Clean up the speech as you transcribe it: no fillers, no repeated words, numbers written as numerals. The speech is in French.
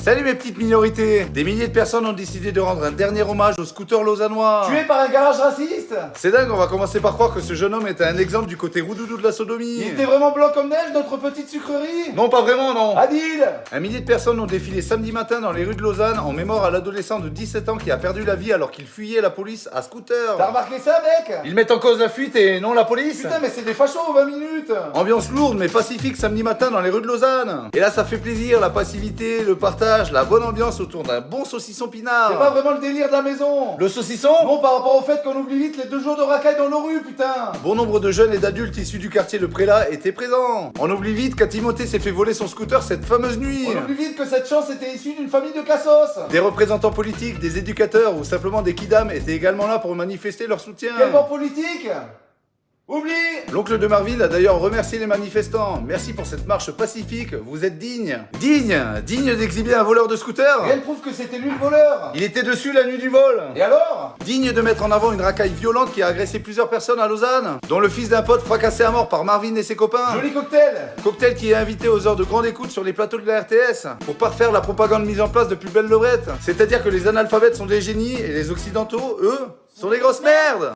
Salut mes petites minorités. Des milliers de personnes ont décidé de rendre un dernier hommage aux scooters lausannois. Tué par un garage raciste. C'est dingue, on va commencer par croire que ce jeune homme était un exemple du côté roudoudou de la sodomie. Il était vraiment blanc comme neige, notre petite sucrerie. Non, pas vraiment, non. Adil. Un millier de personnes ont défilé samedi matin dans les rues de Lausanne en mémoire à l'adolescent de 17 ans qui a perdu la vie alors qu'il fuyait la police à scooter. T'as remarqué ça, mec? Ils mettent en cause la fuite et non la police. Putain, mais c'est des fachos aux 20 minutes. Ambiance lourde mais pacifique samedi matin dans les rues de Lausanne. Et là ça fait plaisir, la passivité, le partage, la bonne ambiance autour d'un bon saucisson pinard. C'est pas vraiment le délire de la maison. Le saucisson? Bon, par rapport au fait qu'on oublie vite les 2 jours de racaille dans nos rues, putain. Bon nombre de jeunes et d'adultes issus du quartier Le Prélat étaient présents. On oublie vite qu'à Timothée s'est fait voler son scooter cette fameuse nuit. On oublie vite que cette chance était issue d'une famille de cassos. Des représentants politiques, des éducateurs ou simplement des kidams étaient également là pour manifester leur soutien. Quel bord politique. Oublie. L'oncle de Marville a d'ailleurs remercié les manifestants. Merci pour cette marche pacifique, vous êtes dignes. Digne d'exhiber un voleur de scooter. Rien ne prouve que c'était lui le voleur. Il était dessus la nuit du vol. Et alors? Digne de mettre en avant une racaille violente qui a agressé plusieurs personnes à Lausanne, dont le fils d'un pote fracassé à mort par Marvin et ses copains. Joli cocktail. Cocktail qui est invité aux heures de grande écoute sur les plateaux de la RTS pour parfaire la propagande mise en place depuis belle lurette. C'est-à-dire que les analphabètes sont des génies et les occidentaux, eux, sont des grosses merdes.